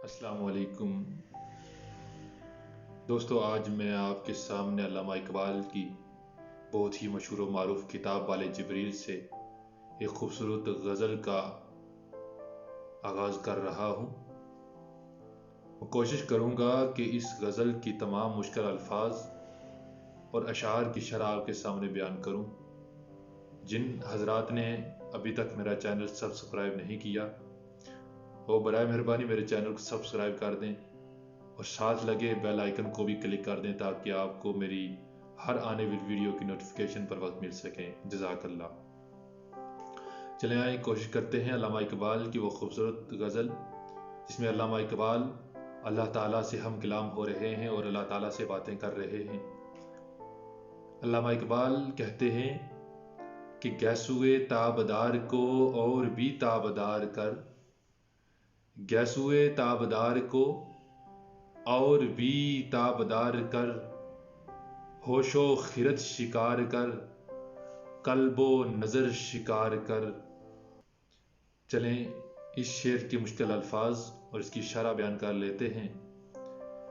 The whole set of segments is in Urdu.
السلام علیکم دوستو، آج میں آپ کے سامنے علامہ اقبال کی بہت ہی مشہور و معروف کتاب والے جبریل سے ایک خوبصورت غزل کا آغاز کر رہا ہوں۔ میں کوشش کروں گا کہ اس غزل کی تمام مشکل الفاظ اور اشعار کی شرح آپ کے سامنے بیان کروں۔ جن حضرات نے ابھی تک میرا چینل سبسکرائب نہیں کیا وہ برائے مہربانی میرے چینل کو سبسکرائب کر دیں اور ساتھ لگے بیل آئیکن کو بھی کلک کر دیں تاکہ آپ کو میری ہر آنے والی ویڈیو کی نوٹیفیکیشن پر وقت مل سکیں۔ جزاک اللہ۔ چلیں آئیں کوشش کرتے ہیں علامہ اقبال کی وہ خوبصورت غزل جس میں علامہ اقبال اللہ تعالیٰ سے ہم کلام ہو رہے ہیں اور اللہ تعالیٰ سے باتیں کر رہے ہیں۔ علامہ اقبال کہتے ہیں کہ گیسوئے تابدار کو اور بھی تابدار کر، گیسوئے تابدار کو اور بھی تابدار کر، ہوش و خرد شکار کر، قلب و نظر شکار کر۔ چلیں اس شعر کے مشکل الفاظ اور اس کی شرح بیان کر لیتے ہیں۔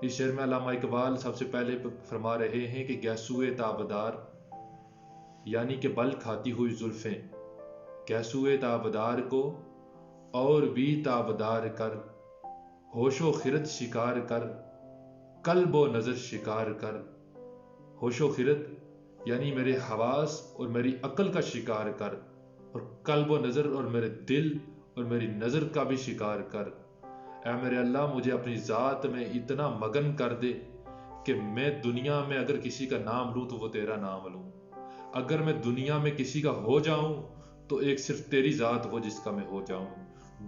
اس شعر میں علامہ اقبال سب سے پہلے فرما رہے ہیں کہ گیسوئے تابدار یعنی کہ بل کھاتی ہوئی زلفیں، گیسوئے تابدار کو اور بھی تابدار کر، ہوش و خرد شکار کر، قلب و نظر شکار کر۔ ہوش و خرد یعنی میرے حواس اور میری عقل کا شکار کر، اور قلب و نظر اور میرے دل اور میری نظر کا بھی شکار کر۔ اے میرے اللہ، مجھے اپنی ذات میں اتنا مگن کر دے کہ میں دنیا میں اگر کسی کا نام لوں تو وہ تیرا نام لوں، اگر میں دنیا میں کسی کا ہو جاؤں تو ایک صرف تیری ذات ہو جس کا میں ہو جاؤں،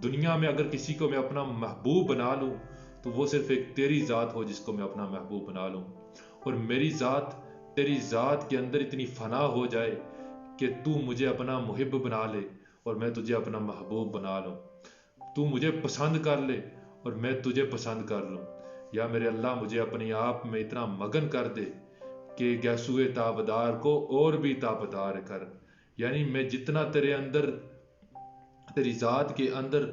دنیا میں اگر کسی کو میں اپنا محبوب بنا لوں تو وہ صرف ایک تیری ذات ہو جس کو میں اپنا محبوب بنا لوں، اور میری ذات تیری ذات کے اندر اتنی فنا ہو جائے کہ تو مجھے اپنا محب بنا لے اور میں تجھے اپنا محبوب بنا لوں، تو مجھے پسند کر لے اور میں تجھے پسند کر لوں۔ یا میرے اللہ، مجھے اپنے آپ میں اتنا مگن کر دے کہ گیسوئے تابدار کو اور بھی تابدار کر، یعنی میں جتنا تیرے اندر تیری ذات کے اندر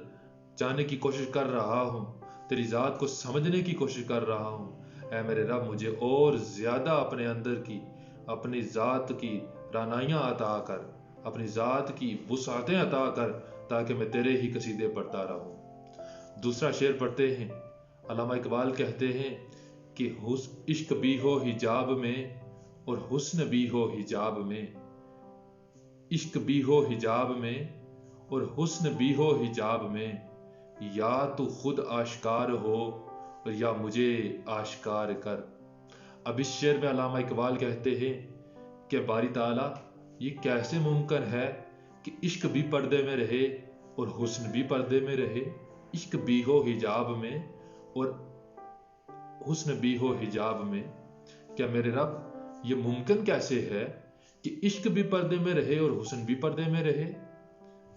جانے کی کوشش کر رہا ہوں، تیری ذات کو سمجھنے کی کوشش کر رہا ہوں، اے میرے رب مجھے اور زیادہ اپنے اندر کی اپنی ذات کی رانائیاں عطا کر، اپنی ذات کی وسعتیں عطا کر تاکہ میں تیرے ہی قصیدے پڑھتا رہوں۔ دوسرا شعر پڑھتے ہیں۔ علامہ اقبال کہتے ہیں کہ عشق بھی ہو حجاب میں اور حسن بھی ہو حجاب میں، عشق بھی ہو حجاب میں اور حسن بھی ہو حجاب میں، یا تو خود آشکار ہو اور یا مجھے آشکار کر۔ اب اس شعر میں علامہ اقبال کہتے ہیں کہ باری تعالیٰ، یہ کیسے ممکن ہے کہ عشق بھی پردے میں رہے اور حسن بھی پردے میں رہے، عشق بھی ہو حجاب میں اور حسن بھی ہو حجاب میں؟ کیا میرے رب یہ ممکن کیسے ہے کہ عشق بھی پردے میں رہے اور حسن بھی پردے میں رہے؟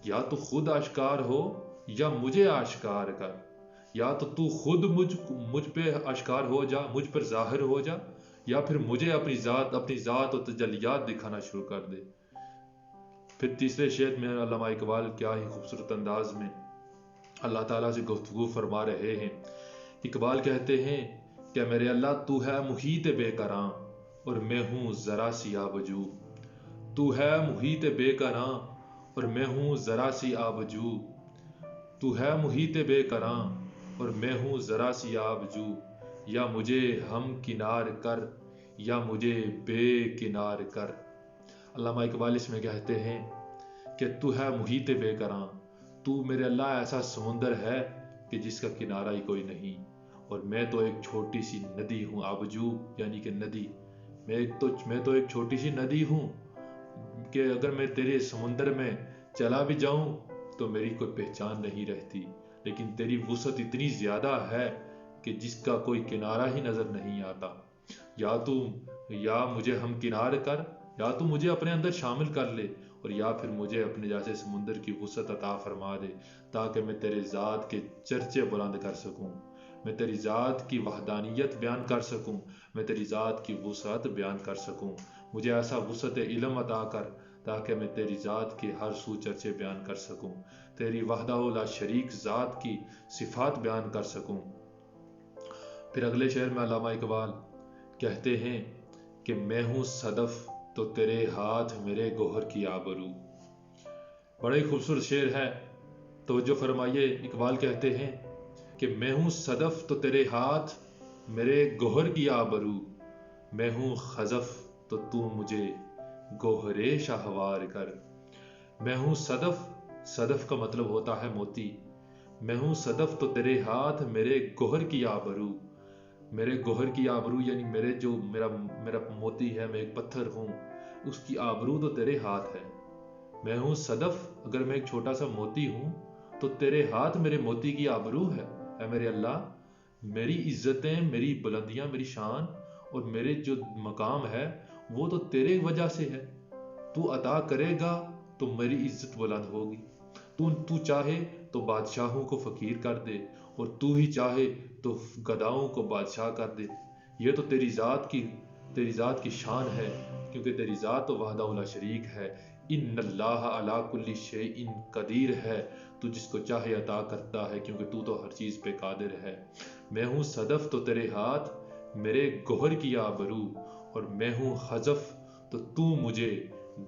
یا تو خود آشکار ہو یا مجھے آشکار کر، یا تو خود مجھ پہ آشکار ہو جا، مجھ پر ظاہر ہو جا، یا پھر مجھے اپنی ذات و تجلیات دکھانا شروع کر دے۔ پھر تیسرے شعر میں علامہ اقبال کیا ہی خوبصورت انداز میں اللہ تعالیٰ سے گفتگو فرما رہے ہیں۔ اقبال کہتے ہیں کہ میرے اللہ، تو ہے محیط بے کراں اور میں ہوں ذرا سی آبجو، تو ہے محیط بے کراں اور میں ہوں ذرا سی آبجو، تو ہے محیط بے کراں اور میں ہوں ذرا سی آبجو، یا مجھے ہم کنار کر یا مجھے بے کنار کر۔ علامہ اقبال اس میں کہتے ہیں کہ تو ہے محیط بے کراں، تو میرے اللہ ایسا سمندر ہے کہ جس کا کنارہ ہی کوئی نہیں، اور میں تو ایک چھوٹی سی ندی ہوں، آبجو یعنی کہ ندی، میں تو ایک چھوٹی سی ندی ہوں کہ اگر میں تیرے سمندر میں چلا بھی جاؤں تو میری کوئی پہچان نہیں رہتی، لیکن تیری وسعت اتنی زیادہ ہے کہ جس کا کوئی کنارہ ہی نظر نہیں آتا۔ یا مجھے ہم کنار کر، یا تو مجھے اپنے اندر شامل کر لے، اور یا پھر مجھے اپنے جیسے سمندر کی وسعت عطا فرما دے تاکہ میں تیرے ذات کے چرچے بلند کر سکوں، میں تیری ذات کی وحدانیت بیان کر سکوں، میں تیری ذات کی وسعت بیان کر سکوں۔ مجھے ایسا وسعت علم عطا کر تاکہ میں تیری ذات کے ہر سو چرچے بیان کر سکوں، تیری وحدہ لا شریک ذات کی صفات بیان کر سکوں۔ پھر اگلے شعر میں علامہ اقبال کہتے ہیں کہ میں ہوں صدف تو تیرے ہاتھ میرے گوہر کی آبرو۔ بڑا ہی خوبصورت شعر ہے، توجہ فرمائیے۔ اقبال کہتے ہیں کہ میں ہوں صدف تو تیرے ہاتھ میرے گوہر کی آبرو، میں ہوں خزف تو تو مجھے گوہرے شاہوار کر۔ میں ہوں صدف، صدف کا مطلب ہوتا ہے موتی۔ میں ہوں صدف تو تیرے ہاتھ میرے گوہر کی آبرو، میرے گوہر کی آبرو یعنی میرا موتی ہے، میں ایک پتھر ہوں، اس کی آبرو تو تیرے ہاتھ ہے۔ میں ہوں صدف، اگر میں ایک چھوٹا سا موتی ہوں تو تیرے ہاتھ میرے موتی کی آبرو ہے۔ اے میرے اللہ، میری عزتیں، میری بلندیاں، میری شان اور میرے جو مقام ہے وہ تو تیرے وجہ سے ہے۔ تو عطا کرے گا تو میری عزت بلند ہوگی۔ تو چاہے تو بادشاہوں کو فقیر کر دے اور تو ہی چاہے تو گداؤں کو بادشاہ کر دے۔ یہ تو تیری ذات کی شان ہے، کیونکہ تیری ذات تو وحدہ لا شریک ہے۔ ان اللہ علی کل شیء قدیر ہے، تو جس کو چاہے عطا کرتا ہے، کیونکہ تو ہر چیز پہ قادر ہے۔ میں ہوں صدف تو تیرے ہاتھ میرے گوہر کی آبرو، اور میں ہوں خزف تو مجھے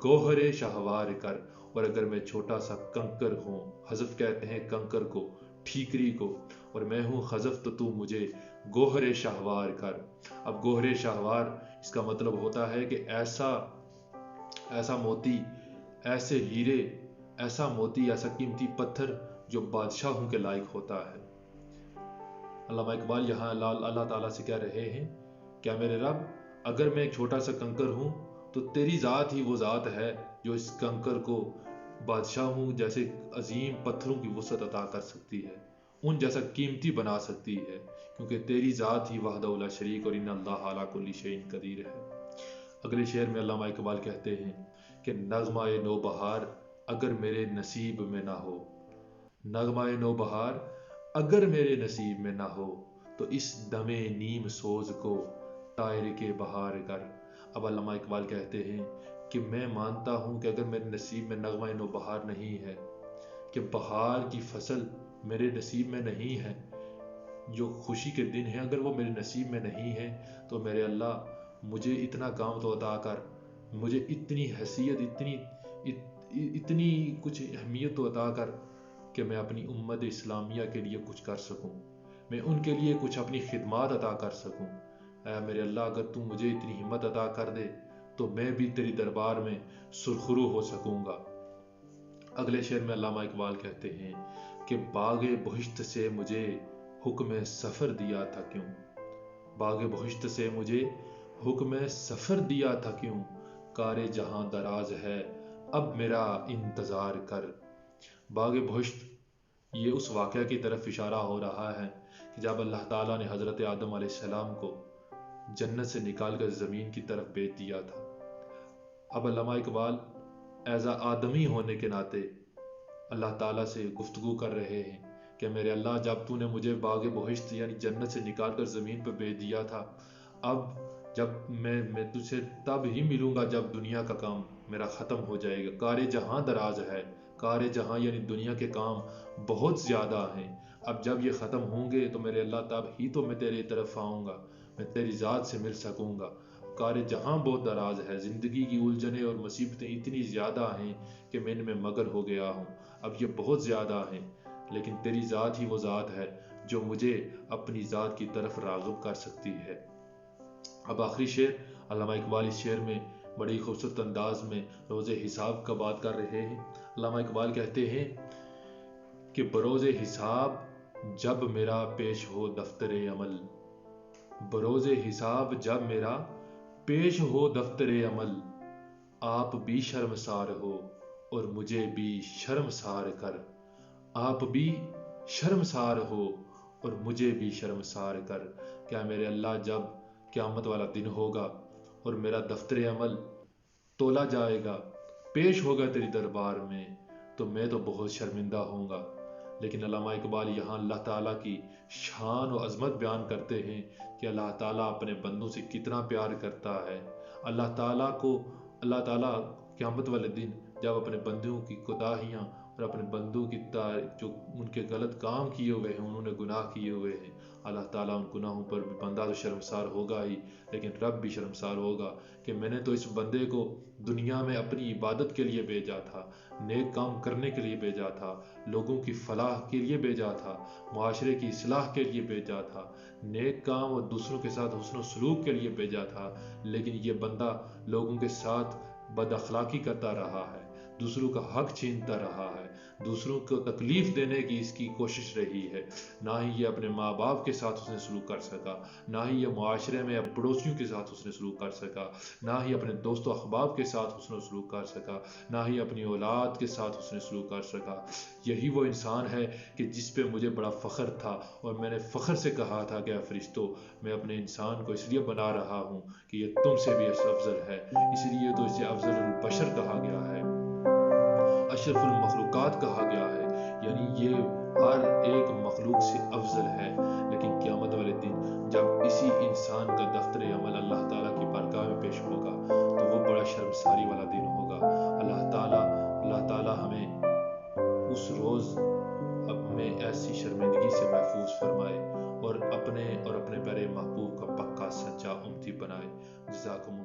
گوہر شاہوار کر۔ اور اگر میں چھوٹا سا کنکر ہوں، حذف کہتے ہیں کنکر کو، ٹھیکری کو، اور میں ہوں خزف تو مجھے گوہر شاہوار کر۔ اب گوہر شاہوار اس کا مطلب ہوتا ہے کہ ایسا موتی، ایسے ہیرے، ایسا موتی، ایسا قیمتی پتھر جو بادشاہوں کے لائق ہوتا ہے۔ علامہ اقبال یہاں اللہ تعالیٰ سے کہہ رہے ہیں، کیا میرے رب، اگر میں ایک چھوٹا سا کنکر ہوں تو تیری ذات ہی وہ ذات ہے جو اس کنکر کو بادشاہوں جیسے عظیم پتھروں کی وسعت عطا کر سکتی ہے، ان جیسا قیمتی بنا سکتی ہے، کیونکہ تیری ذات ہی وحدہ لا شریک اور ان اللہ علی کل شیء قدیر ہے۔ اگلے شعر میں علامہ اقبال کہتے ہیں کہ نغمہ نوبہار اگر میرے نصیب میں نہ ہو، نغمہ نوبہار اگر میرے نصیب میں نہ ہو تو اس دم نیم سوز کو طائر کے بہار کر۔ اب علامہ اقبال کہتے ہیں کہ میں مانتا ہوں کہ اگر میرے نصیب میں نغمہ نوبہار نہیں ہے، کہ بہار کی فصل میرے نصیب میں نہیں ہے، جو خوشی کے دن ہیں اگر وہ میرے نصیب میں نہیں ہے، تو میرے اللہ مجھے اتنا کام تو عطا کر، مجھے اتنی حیثیت، اتنی کچھ اہمیت تو عطا کر کہ میں اپنی امت اسلامیہ کے لیے کچھ کر سکوں، میں ان کے لیے کچھ اپنی خدمات عطا کر سکوں۔ اے میرے اللہ، اگر تو مجھے اتنی ہمت عطا کر دے تو میں بھی تیری دربار میں سرخرو ہو سکوں گا۔ اگلے شعر میں علامہ اقبال کہتے ہیں کہ باغ بہشت سے مجھے حکم سفر دیا تھا کیوں، باغ بہشت سے مجھے حکم سفر دیا تھا کیوں، کار جہاں دراز ہے اب میرا انتظار کر۔ باغ بہشت، یہ اس واقعہ کی طرف اشارہ ہو رہا ہے کہ جب اللہ تعالیٰ نے حضرت آدم علیہ السلام کو جنت سے نکال کر زمین کی طرف بھیج دیا تھا۔ اب علامہ اقبال ایز آدمی ہونے کے ناطے اللہ تعالیٰ سے گفتگو کر رہے ہیں کہ میرے اللہ، جب تو نے مجھے باغ بہشت یعنی جنت سے نکال کر زمین پر بھیج دیا تھا، اب جب میں تجھ سے تب ہی ملوں گا جب دنیا کا کام میرا ختم ہو جائے گا۔ کار جہاں دراز ہے، کار جہاں یعنی دنیا کے کام بہت زیادہ ہیں، اب جب یہ ختم ہوں گے تو میرے اللہ تب ہی تو میں تیری طرف آؤں گا، میں تیری ذات سے مل سکوں گا۔ کار جہاں بہت دراز ہے، زندگی کی الجھنیں اور مصیبتیں اتنی زیادہ ہیں کہ میں ان میں مگن ہو گیا ہوں، اب یہ بہت زیادہ ہیں، لیکن تیری ذات ہی وہ ذات ہے جو مجھے اپنی ذات کی طرف راغب کر سکتی ہے۔ اب آخری شعر، علامہ اقبال اس شعر میں بڑی خوبصورت انداز میں روز حساب کا بات کر رہے ہیں۔ علامہ اقبال کہتے ہیں کہ بروز حساب جب میرا پیش ہو دفتر عمل، بروز حساب جب میرا پیش ہو دفتر عمل، آپ بھی شرمسار ہو اور مجھے بھی شرمسار کر، آپ بھی شرمسار ہو اور مجھے بھی شرمسار کر۔ کیا میرے اللہ، جب قیامت والا دن ہوگا اور میرا دفتر عمل تولا جائے گا، پیش ہوگا تیری دربار میں، تو میں تو بہت شرمندہ ہوں گا۔ لیکن علامہ اقبال یہاں اللہ تعالیٰ کی شان و عظمت بیان کرتے ہیں کہ اللہ تعالیٰ اپنے بندوں سے کتنا پیار کرتا ہے۔ اللہ تعالیٰ قیامت والے دن جب اپنے بندوں کی کوتاہیاں اور اپنے بندوں کی جو ان کے غلط کام کیے ہوئے ہیں، انہوں نے گناہ کیے ہوئے ہیں، اللہ تعالیٰ ان گناہوں پر بھی بندہ تو شرمسار ہوگا ہی، لیکن رب بھی شرمسار ہوگا کہ میں نے تو اس بندے کو دنیا میں اپنی عبادت کے لیے بھیجا تھا، نیک کام کرنے کے لیے بھیجا تھا، لوگوں کی فلاح کے لیے بھیجا تھا، معاشرے کی اصلاح کے لیے بھیجا تھا، نیک کام اور دوسروں کے ساتھ حسن و سلوک کے لیے بھیجا تھا، لیکن یہ بندہ لوگوں کے ساتھ بد اخلاقی کرتا رہا ہے، دوسروں کا حق چھینتا رہا ہے، دوسروں کو تکلیف دینے کی اس کی کوشش رہی ہے۔ نہ ہی یہ اپنے ماں باپ کے ساتھ اس نے سلوک کر سکا، نہ ہی یہ معاشرے میں پڑوسیوں کے ساتھ اس نے سلوک کر سکا، نہ ہی اپنے دوست و احباب کے ساتھ اس نے سلوک کر سکا، نہ ہی اپنی اولاد کے ساتھ اس نے سلوک کر سکا۔ یہی وہ انسان ہے کہ جس پہ مجھے بڑا فخر تھا، اور میں نے فخر سے کہا تھا کہ اے فرشتوں، میں اپنے انسان کو اس لیے بنا رہا ہوں کہ یہ تم سے بھی افضل ہے، اس لیے تو اسے افضل البشر کہا گیا ہے، اشرف المخلوقات کہا گیا ہے، یعنی یہ ہر ایک مخلوق سے افضل ہے۔ لیکن قیامت والے دن جب اسی انسان کا دفتر عمل اللہ تعالیٰ کی بارگاہ میں پیش ہوگا تو وہ بڑا شرمساری والا دن ہوگا۔ اللہ تعالیٰ ہمیں اس روز میں ایسی شرمندگی سے محفوظ فرمائے اور اپنے پیارے محبوب کا پکا سچا امتی بنائے۔ جزاکم